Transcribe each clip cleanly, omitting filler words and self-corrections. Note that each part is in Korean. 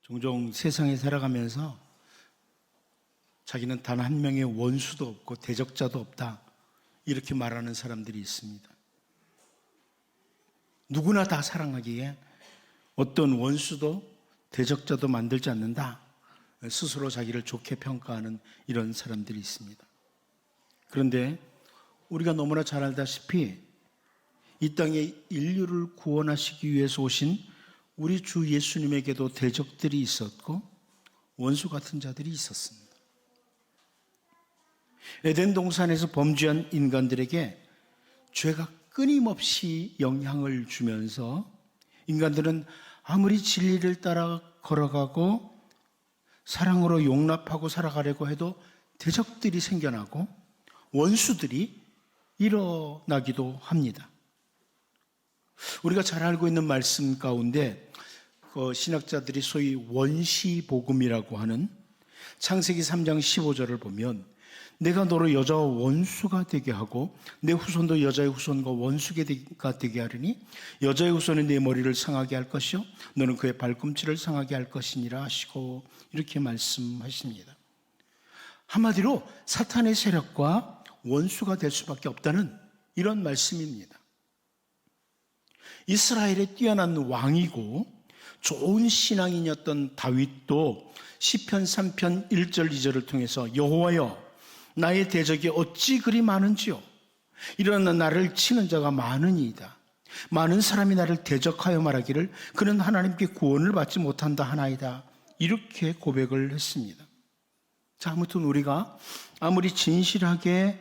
종종 세상에 살아가면서 자기는 단 한 명의 원수도 없고 대적자도 없다, 이렇게 말하는 사람들이 있습니다. 누구나 다 사랑하기에 어떤 원수도 대적자도 만들지 않는다, 스스로 자기를 좋게 평가하는 이런 사람들이 있습니다. 그런데 우리가 너무나 잘 알다시피 이 땅에 인류를 구원하시기 위해서 오신 우리 주 예수님에게도 대적들이 있었고 원수 같은 자들이 있었습니다. 에덴 동산에서 범죄한 인간들에게 죄가 끊임없이 영향을 주면서 인간들은 아무리 진리를 따라 걸어가고 사랑으로 용납하고 살아가려고 해도 대적들이 생겨나고 원수들이 일어나기도 합니다. 우리가 잘 알고 있는 말씀 가운데 신학자들이 소위 원시복음이라고 하는 창세기 3장 15절을 보면 내가 너로 여자와 원수가 되게 하고 내 후손도 여자의 후손과 원수가 되게 하리니 여자의 후손은 내 머리를 상하게 할 것이요 너는 그의 발꿈치를 상하게 할 것이니라 하시고 이렇게 말씀하십니다. 한마디로 사탄의 세력과 원수가 될 수밖에 없다는 이런 말씀입니다. 이스라엘의 뛰어난 왕이고 좋은 신앙인이었던 다윗도 시편 3편 1절 2절을 통해서 여호와여 나의 대적이 어찌 그리 많은지요 일어나 나를 치는 자가 많으니이다. 많은 사람이 나를 대적하여 말하기를 그는 하나님께 구원을 받지 못한다 하나이다. 이렇게 고백을 했습니다. 자, 아무튼 우리가 아무리 진실하게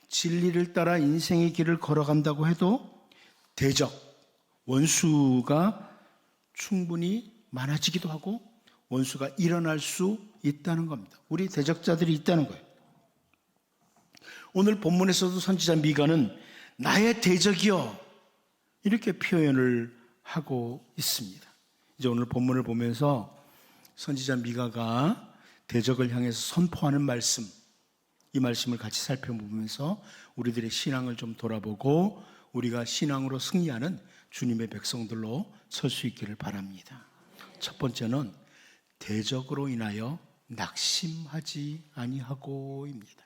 진리를 따라 인생의 길을 걸어간다고 해도 대적, 원수가 충분히 많아지기도 하고 원수가 일어날 수 있다는 겁니다. 우리 대적자들이 있다는 거예요. 오늘 본문에서도 선지자 미가는 나의 대적이여 이렇게 표현을 하고 있습니다. 이제 오늘 본문을 보면서 선지자 미가가 대적을 향해서 선포하는 말씀, 이 말씀을 같이 살펴보면서 우리들의 신앙을 좀 돌아보고 우리가 신앙으로 승리하는 주님의 백성들로 설 수 있기를 바랍니다. 첫 번째는 대적으로 인하여 낙심하지 아니하고입니다.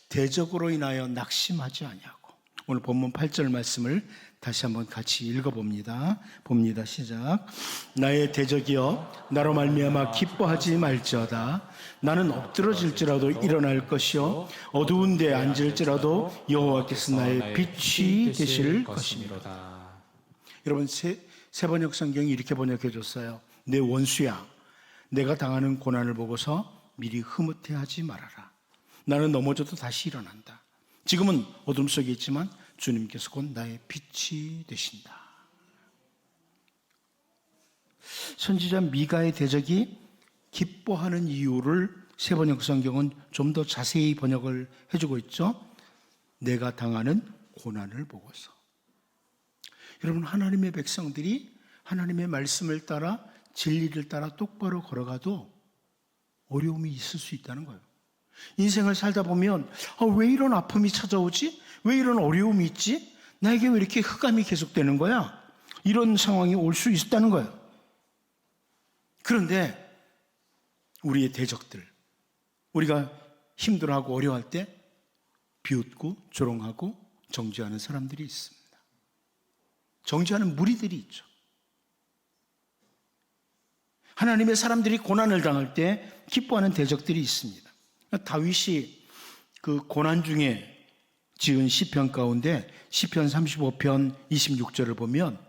대적으로 인하여 낙심하지 아니하고. 오늘 본문 8절 말씀을 다시 한번 같이 읽어봅니다. 봅니다. 시작. 나의 대적이여 나로 말미암아 기뻐하지 말지어다. 나는 엎드러질지라도 일어날 것이요 어두운 데 앉을지라도 여호와께서 나의 빛이 되실 것이니라. 여러분 세번역 성경이 이렇게 번역해 줬어요. 내 원수야, 내가 당하는 고난을 보고서 미리 흐뭇해하지 말아라. 나는 넘어져도 다시 일어난다. 지금은 어둠 속에 있지만 주님께서 곧 나의 빛이 되신다. 선지자 미가의 대적이 기뻐하는 이유를 세번역 성경은 좀 더 자세히 번역을 해주고 있죠. 내가 당하는 고난을 보고서. 여러분, 하나님의 백성들이 하나님의 말씀을 따라 진리를 따라 똑바로 걸어가도 어려움이 있을 수 있다는 거예요. 인생을 살다 보면 왜 이런 아픔이 찾아오지? 왜 이런 어려움이 있지? 나에게 왜 이렇게 흑암이 계속되는 거야? 이런 상황이 올 수 있다는 거예요. 그런데 우리의 대적들, 우리가 힘들어하고 어려워할 때 비웃고 조롱하고 정죄하는 사람들이 있습니다. 정죄하는 무리들이 있죠. 하나님의 사람들이 고난을 당할 때 기뻐하는 대적들이 있습니다. 다윗이 그 고난 중에 지은 시편 가운데 시편 35편 26절을 보면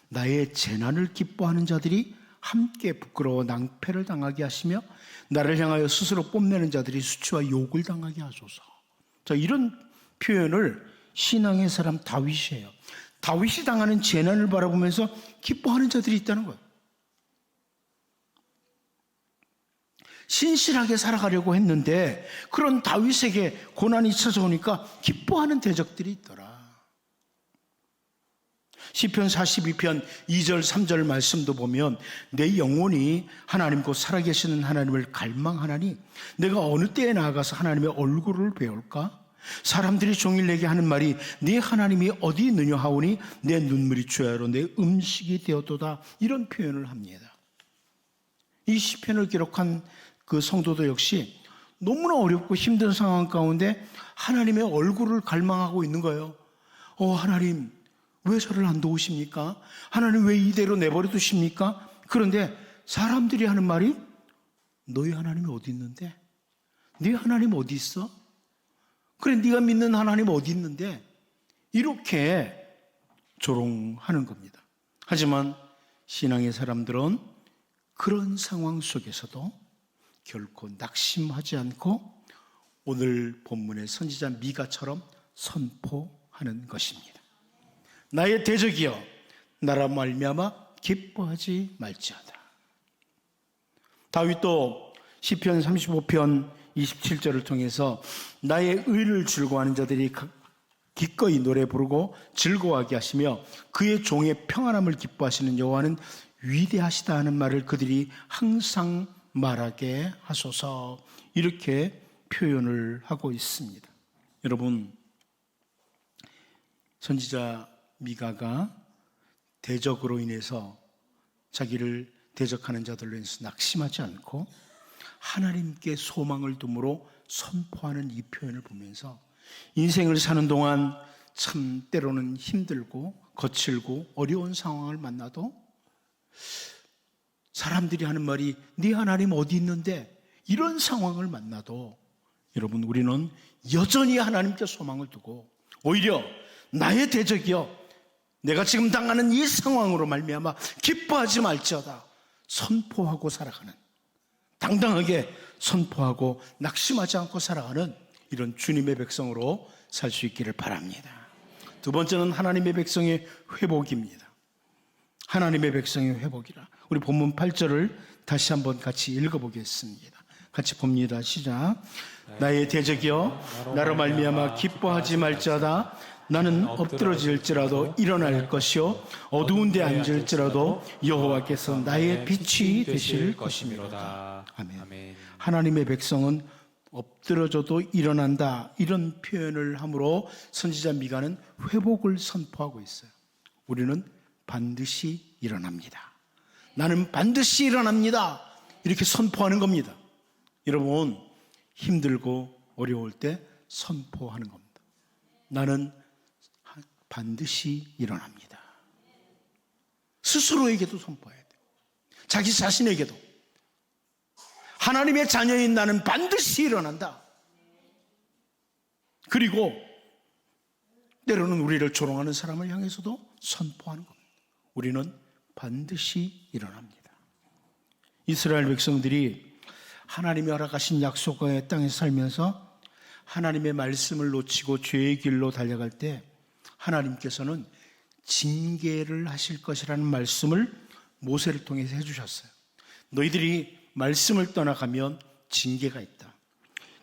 나의 재난을 기뻐하는 자들이 함께 부끄러워 낭패를 당하게 하시며 나를 향하여 스스로 뽐내는 자들이 수치와 욕을 당하게 하소서. 자, 이런 표현을 신앙의 사람 다윗이에요. 다윗이 당하는 재난을 바라보면서 기뻐하는 자들이 있다는 거예요. 신실하게 살아가려고 했는데 그런 다윗에게 고난이 찾아오니까 기뻐하는 대적들이 있더라. 시편 42편 2절 3절 말씀도 보면 내 영혼이 하나님 곧 살아계시는 하나님을 갈망하나니 내가 어느 때에 나아가서 하나님의 얼굴을 배울까? 사람들이 종일 내게 하는 말이 네 하나님이 어디 있느냐 하오니 내 눈물이 주야로 내 음식이 되었도다. 이런 표현을 합니다. 이 시편을 기록한 그 성도도 역시 너무나 어렵고 힘든 상황 가운데 하나님의 얼굴을 갈망하고 있는 거예요. 하나님, 왜 저를 안 도우십니까? 하나님, 왜 이대로 내버려 두십니까? 그런데 사람들이 하는 말이, 너희 하나님이 어디 있는데? 네 하나님 어디 있어? 그래, 네가 믿는 하나님 어디 있는데? 이렇게 조롱하는 겁니다. 하지만 신앙의 사람들은 그런 상황 속에서도 결코 낙심하지 않고 오늘 본문의 선지자 미가처럼 선포하는 것입니다. 나의 대적이여, 나라 말미암아 기뻐하지 말지어다. 다윗도 시편 35편 27절을 통해서 나의 의를 즐거워하는 자들이 기꺼이 노래 부르고 즐거워하게 하시며 그의 종의 평안함을 기뻐하시는 여호와는 위대하시다 하는 말을 그들이 항상 말하게 하소서, 이렇게 표현을 하고 있습니다. 여러분, 선지자 미가가 대적으로 인해서 자기를 대적하는 자들로 인해서 낙심하지 않고 하나님께 소망을 둠으로 선포하는 이 표현을 보면서 인생을 사는 동안 참 때로는 힘들고 거칠고 어려운 상황을 만나도 사람들이 하는 말이 네 하나님 어디 있는데, 이런 상황을 만나도 여러분, 우리는 여전히 하나님께 소망을 두고 오히려 나의 대적이여, 내가 지금 당하는 이 상황으로 말미암아 기뻐하지 말지어다 선포하고 살아가는, 당당하게 선포하고 낙심하지 않고 살아가는 이런 주님의 백성으로 살 수 있기를 바랍니다. 두 번째는 하나님의 백성의 회복입니다. 하나님의 백성의 회복이라. 우리 본문 8절을 다시 한번 같이 읽어보겠습니다. 같이 봅니다. 시작. 나의 대적이여, 나로 말미암아 기뻐하지 말지어다. 나는 엎드러질지라도 일어날 것이요 어두운 데 앉을지라도 여호와께서 나의 빛이 되실 것이미로다. 아멘. 하나님의 백성은 엎드러져도 일어난다, 이런 표현을 함으로 선지자 미가는 회복을 선포하고 있어요. 우리는 반드시 일어납니다. 나는 반드시 일어납니다, 이렇게 선포하는 겁니다. 여러분, 힘들고 어려울 때 선포하는 겁니다. 나는 반드시 일어납니다. 스스로에게도 선포해야 돼요. 자기 자신에게도. 하나님의 자녀인 나는 반드시 일어난다. 그리고 때로는 우리를 조롱하는 사람을 향해서도 선포하는 겁니다. 우리는 반드시 일어납니다. 이스라엘 백성들이 하나님이 허락하신 약속의 땅에서 살면서 하나님의 말씀을 놓치고 죄의 길로 달려갈 때 하나님께서는 징계를 하실 것이라는 말씀을 모세를 통해서 해주셨어요. 너희들이 말씀을 떠나가면 징계가 있다.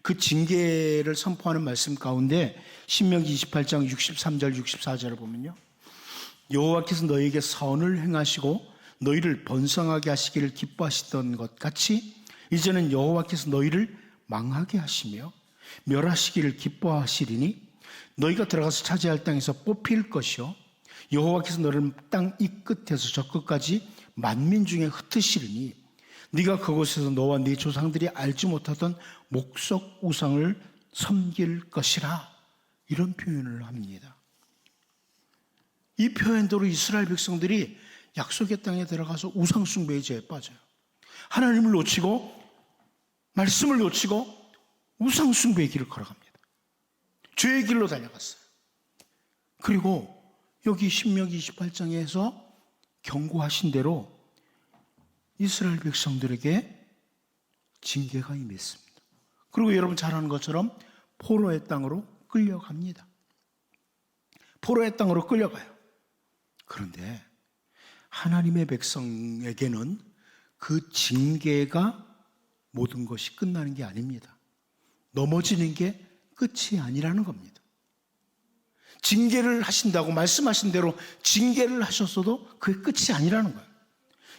그 징계를 선포하는 말씀 가운데 신명기 28장 63절 64절을 보면요, 여호와께서 너희에게 선을 행하시고 너희를 번성하게 하시기를 기뻐하시던 것 같이 이제는 여호와께서 너희를 망하게 하시며 멸하시기를 기뻐하시리니 너희가 들어가서 차지할 땅에서 뽑힐 것이요 여호와께서 너를 땅 이 끝에서 저 끝까지 만민 중에 흩으시리니 네가 그곳에서 너와 네 조상들이 알지 못하던 목석 우상을 섬길 것이라, 이런 표현을 합니다. 이 표현대로 이스라엘 백성들이 약속의 땅에 들어가서 우상 숭배의 죄에 빠져요. 하나님을 놓치고 말씀을 놓치고 우상 숭배의 길을 걸어갑니다. 죄의 길로 달려갔어요. 그리고 여기 신명기 28장에서 경고하신 대로 이스라엘 백성들에게 징계가 임했습니다. 그리고 여러분 잘 아는 것처럼 포로의 땅으로 끌려갑니다. 포로의 땅으로 끌려가요. 그런데 하나님의 백성에게는 그 징계가 모든 것이 끝나는 게 아닙니다. 넘어지는 게 끝이 아니라는 겁니다. 징계를 하신다고 말씀하신 대로 징계를 하셨어도 그게 끝이 아니라는 거예요.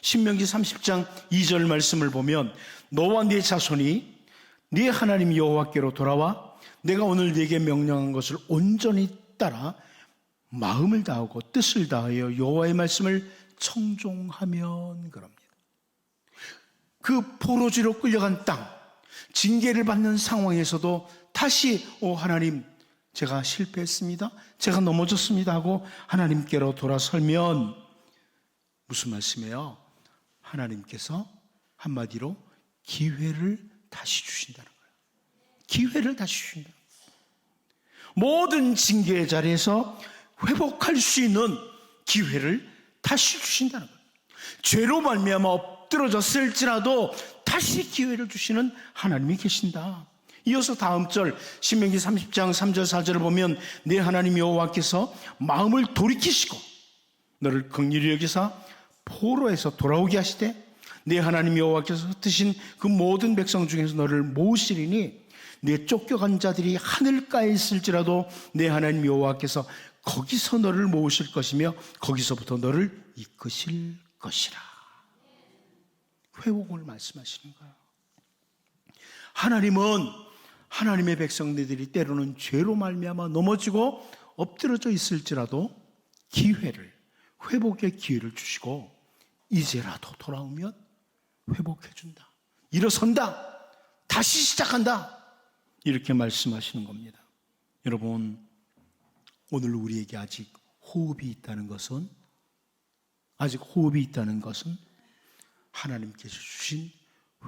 신명기 30장 2절 말씀을 보면 너와 네 자손이 네 하나님 여호와께로 돌아와 내가 오늘 네게 명령한 것을 온전히 따라 마음을 다하고 뜻을 다하여 여호와의 말씀을 청종하면 그럽니다. 그 포로지로 끌려간 땅, 징계를 받는 상황에서도 다시 하나님, 제가 실패했습니다, 제가 넘어졌습니다 하고 하나님께로 돌아설면 무슨 말씀이에요? 하나님께서 한마디로 기회를 다시 주신다는 거예요. 기회를 다시 주신다. 모든 징계의 자리에서 회복할 수 있는 기회를 다시 주신다는 거예요. 죄로 말미암아 엎드러졌을지라도 다시 기회를 주시는 하나님이 계신다. 이어서 다음 절 신명기 30장 3절 4절을 보면 내 하나님 여호와께서 마음을 돌이키시고 너를 긍휼히 여기사 포로에서 돌아오게 하시되 내 하나님 여호와께서 흩으신 그 모든 백성 중에서 너를 모으시리니 내 쫓겨간 자들이 하늘가에 있을지라도 내 하나님 여호와께서 거기서 너를 모으실 것이며 거기서부터 너를 이끄실 것이라. 회복을 말씀하시는 거예요. 하나님은 하나님의 백성들이 때로는 죄로 말미암아 넘어지고 엎드러져 있을지라도 기회를, 회복의 기회를 주시고 이제라도 돌아오면 회복해준다, 일어선다, 다시 시작한다, 이렇게 말씀하시는 겁니다. 여러분, 오늘 우리에게 아직 호흡이 있다는 것은 하나님께서 주신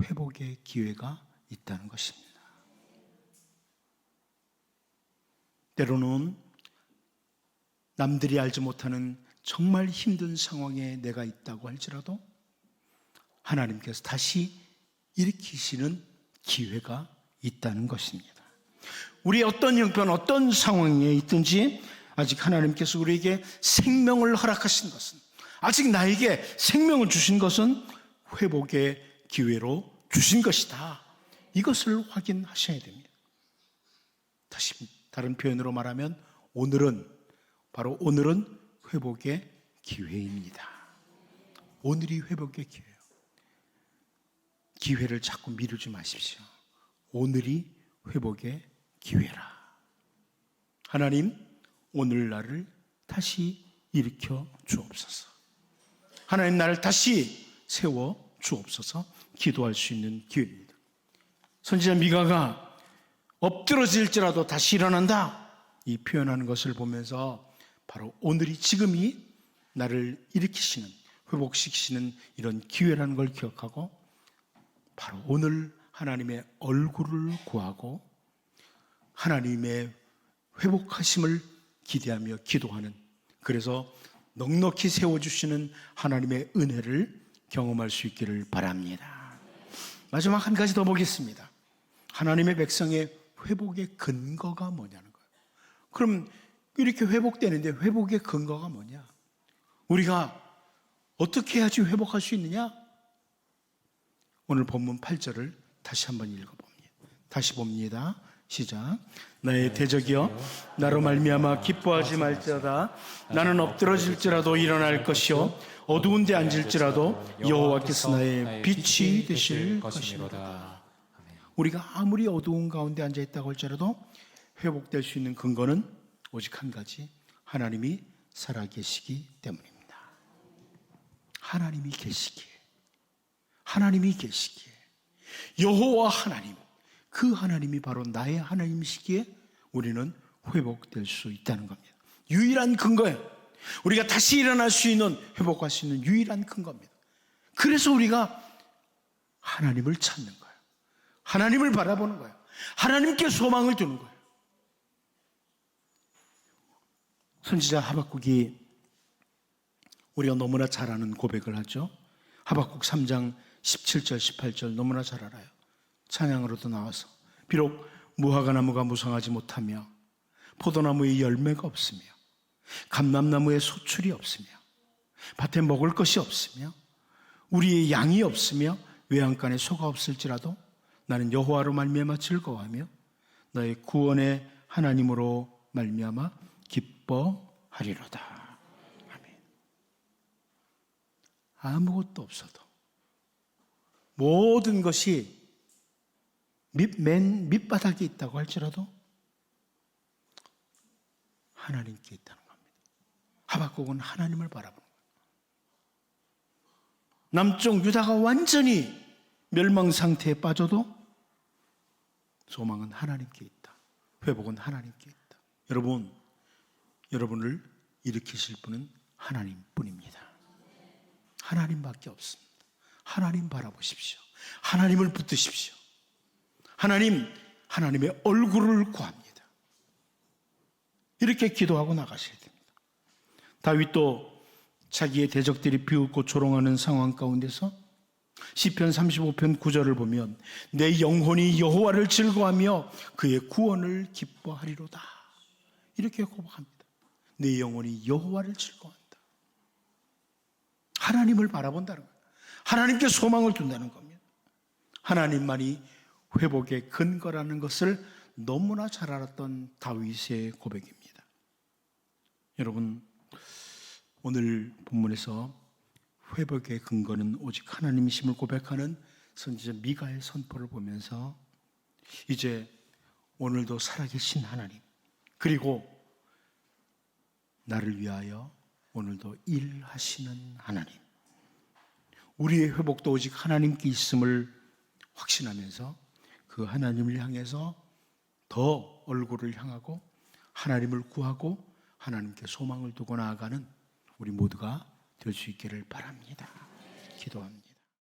회복의 기회가 있다는 것입니다. 때로는 남들이 알지 못하는 정말 힘든 상황에 내가 있다고 할지라도 하나님께서 다시 일으키시는 기회가 있다는 것입니다. 우리 어떤 형편, 어떤 상황에 있든지 아직 하나님께서 우리에게 생명을 허락하신 것은, 아직 나에게 생명을 주신 것은 회복의 기회로 주신 것이다. 이것을 확인하셔야 됩니다. 다시 다른 표현으로 말하면 오늘은 회복의 기회입니다. 오늘이 회복의 기회예요. 기회를 자꾸 미루지 마십시오. 오늘이 회복의 기회라. 하나님, 오늘 나를 다시 일으켜 주옵소서. 하나님, 나를 다시 세워 주옵소서. 기도할 수 있는 기회입니다. 선지자 미가가 엎드러질지라도 다시 일어난다, 이 표현하는 것을 보면서 바로 오늘이, 지금이 나를 일으키시는, 회복시키시는 이런 기회라는 걸 기억하고 바로 오늘 하나님의 얼굴을 구하고 하나님의 회복하심을 기대하며 기도하는, 그래서 넉넉히 세워주시는 하나님의 은혜를 경험할 수 있기를 바랍니다. 마지막 한 가지 더 보겠습니다. 하나님의 백성의 회복의 근거가 뭐냐는 거예요. 그럼 이렇게 회복되는데 회복의 근거가 뭐냐? 우리가 어떻게 해야지 회복할 수 있느냐? 오늘 본문 8절을 다시 한번 읽어봅니다. 다시 봅니다. 시작. 나의 대적이여, 나로 말미암아 기뻐하지 말지어다. 나는 엎드러질지라도 일어날 것이요 어두운 데 앉을지라도 여호와께서 나의 빛이 되실 것이로다. 우리가 아무리 어두운 가운데 앉아있다고 할지라도 회복될 수 있는 근거는 오직 한 가지, 하나님이 살아계시기 때문입니다. 하나님이 계시기에, 여호와 하나님, 그 하나님이 바로 나의 하나님이시기에 우리는 회복될 수 있다는 겁니다. 유일한 근거예요. 우리가 다시 일어날 수 있는, 회복할 수 있는 유일한 근거입니다. 그래서 우리가 하나님을 찾는 거예요. 하나님을 바라보는 거예요. 하나님께 소망을 두는 거예요. 선지자 하박국이 우리가 너무나 잘 아는 고백을 하죠. 하박국 3장 17절 18절 너무나 잘 알아요. 찬양으로도 나와서 비록 무화과나무가 무성하지 못하며 포도나무에 열매가 없으며 감람나무에 소출이 없으며 밭에 먹을 것이 없으며 우리의 양이 없으며 외양간에 소가 없을지라도 나는 여호와로 말미암아 즐거워하며 너의 구원의 하나님으로 말미암아 기뻐하리로다. 아멘. 아무것도 없어도, 모든 것이 맨 밑바닥에 있다고 할지라도 하나님께 있다는 겁니다. 하박국은 하나님을 바라보는 거예요. 남쪽 유다가 완전히 멸망 상태에 빠져도 소망은 하나님께 있다. 회복은 하나님께 있다. 여러분을 일으키실 분은 하나님뿐입니다. 하나님밖에 없습니다. 하나님 바라보십시오. 하나님을 붙드십시오. 하나님의 얼굴을 구합니다. 이렇게 기도하고 나가셔야 됩니다. 다윗도 자기의 대적들이 비웃고 조롱하는 상황 가운데서 시편 35편 9절을 보면 내 영혼이 여호와를 즐거워하며 그의 구원을 기뻐하리로다. 이렇게 고백합니다. 내 영혼이 여호와를 즐거워한다. 하나님을 바라본다는 거예요. 하나님께 소망을 둔다는 겁니다. 하나님만이 회복의 근거라는 것을 너무나 잘 알았던 다윗의 고백입니다. 여러분, 오늘 본문에서 회복의 근거는 오직 하나님이심을 고백하는 선지자 미가의 선포를 보면서 이제 오늘도 살아계신 하나님, 그리고 나를 위하여 오늘도 일하시는 하나님, 우리의 회복도 오직 하나님께 있음을 확신하면서 그 하나님을 향해서 더 얼굴을 향하고 하나님을 구하고 하나님께 소망을 두고 나아가는 우리 모두가 될 수 있기를 바랍니다. 기도합니다.